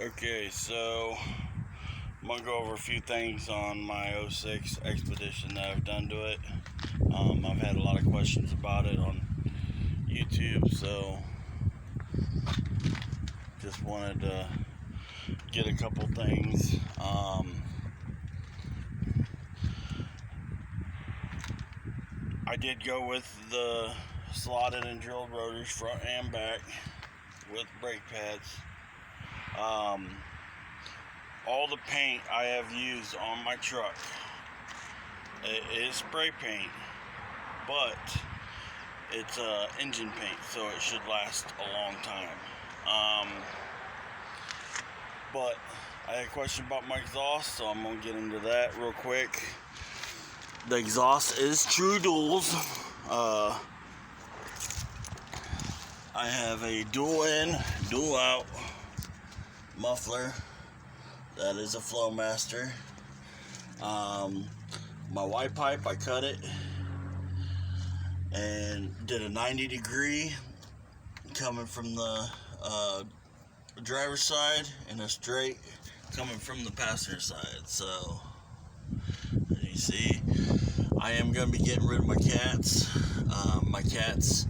Okay, so I'm gonna go over a few things on my '06 Expedition that I've done to it. I've had a lot of questions about it on YouTube, so just wanted to get a couple things. I did go with the slotted and drilled rotors front and back with brake pads. All the paint I have used on my truck, it is spray paint, but it's engine paint, so it should last a long time. But I had a question about my exhaust, so I'm gonna get into that real quick. The exhaust is True Duals. I have a dual in, dual out muffler. That is a Flowmaster. My Y pipe, I cut it and did a 90-degree coming from the driver's side and a straight coming from the passenger side. So as you see, I am going to be getting rid of my cats. My cats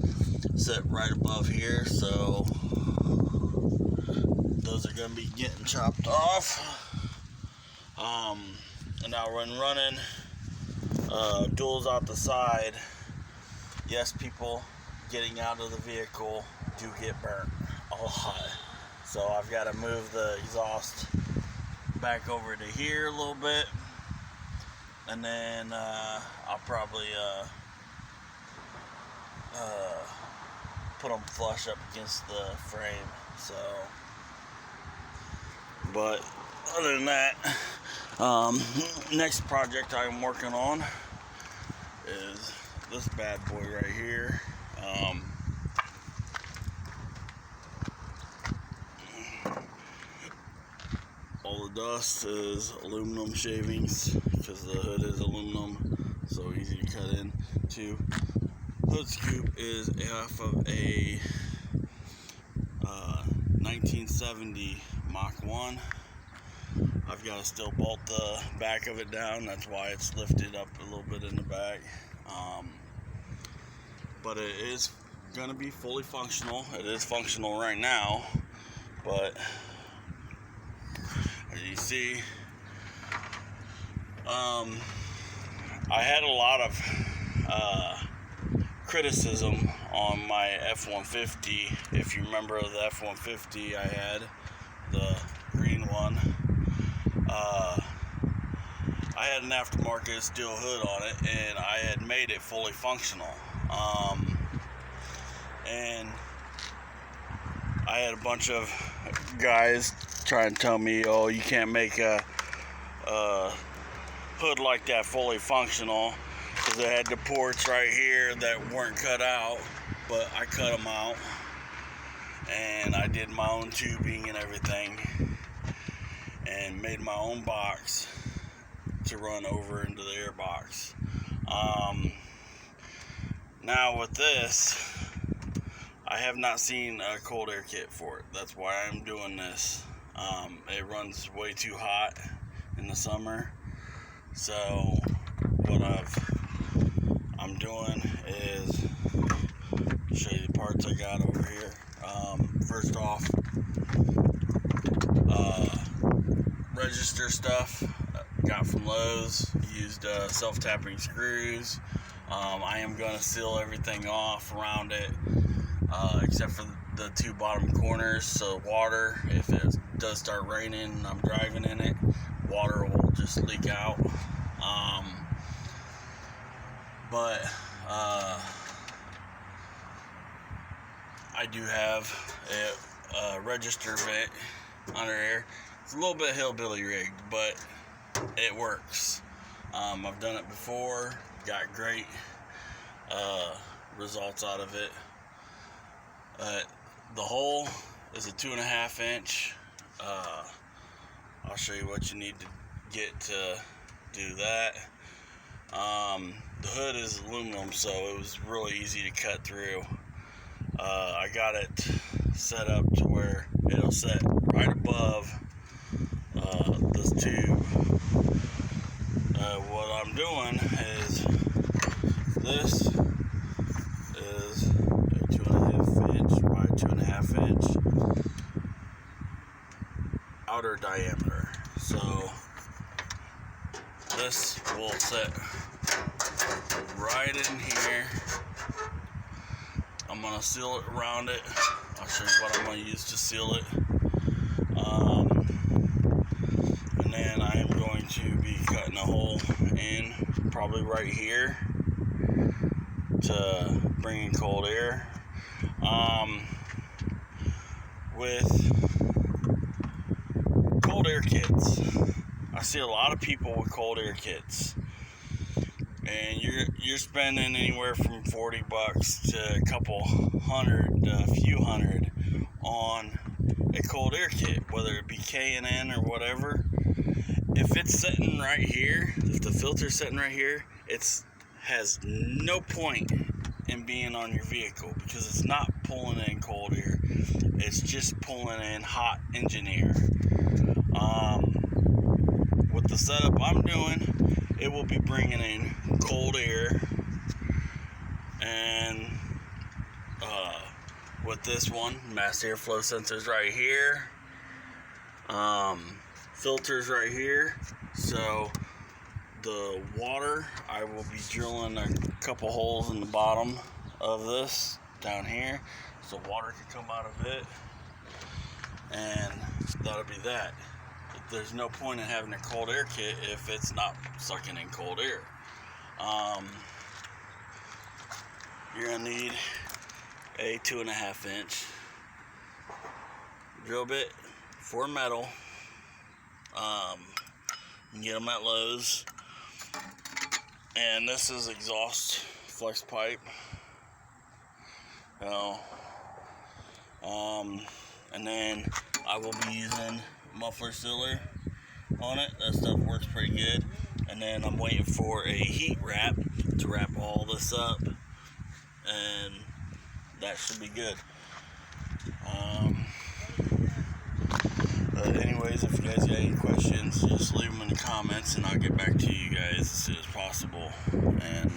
sit right above here, so those are going to be getting chopped off. And now when running duals out the side, yes, people getting out of the vehicle do get burnt a lot. So I've got to move the exhaust back over to here a little bit, and then I'll probably put them flush up against the frame. So, but other than that, next project I'm working on is this bad boy right here. All the dust is aluminum shavings because the hood is aluminum, so easy to cut in too. Hood scoop is off of a 1970 Mach 1. I've got to still bolt the back of it down, that's why it's lifted up a little bit in the back. But it is going to be fully functional. It is functional right now, but as you see, I had a lot of criticism on my F-150. If you remember the F-150 I had, the green one, I had an aftermarket steel hood on it, and I had made it fully functional. And I had a bunch of guys trying to tell me, oh, you can't make a hood like that fully functional because it had the ports right here that weren't cut out, but I cut them out and I did my own tubing and everything and made my own box to run over into the airbox. Now with this, I have not seen a cold air kit for it. That's why I'm doing this. It runs way too hot in the summer. So what I'm doing is show you the parts I got over here. First off, register stuff got from Lowe's. Used self-tapping screws. I am going to seal everything off around it, except for the two bottom corners, so water, if it does start raining and I'm driving in it, water will just leak out. But I do have a register vent under here. It's a little bit hillbilly rigged, but it works. I've done it before, got great results out of it. The hole is a 2.5 inch. I'll show you what you need to get to do that. The hood is aluminum, so it was really easy to cut through. I got it set up to where it'll set right above this tube. What I'm doing is this is a 2.5 inch by 2.5 inch outer diameter. So this will sit right in here. I'm gonna seal it around it. I'll show you what I'm gonna use to seal it. And then I am going to be cutting a hole in, probably right here, to bring in cold air. With cold air kits, I see a lot of people with cold air kits, and you're spending anywhere from $40 to a couple hundred, a few hundred on a cold air kit, whether it be K&N or whatever. If it's sitting right here, if the filter's sitting right here, it has no point in being on your vehicle, because it's not pulling in cold air, it's just pulling in hot engine air. With the setup I'm doing, it will be bringing in cold air, and with this one, mass airflow sensors right here, filters right here. So the water, I will be drilling a couple holes in the bottom of this down here, so water can come out of it, and that'll be that. There's no point in having a cold air kit if it's not sucking in cold air. You're gonna need a 2.5 inch drill bit for metal. You can get them at Lowe's. And this is exhaust flex pipe. And then I will be using muffler sealer on it. That stuff works pretty good. And then I'm waiting for a heat wrap to wrap all this up, and that should be good. But anyways, if you guys got any questions, just leave them in the comments, and I'll get back to you guys as soon as possible. And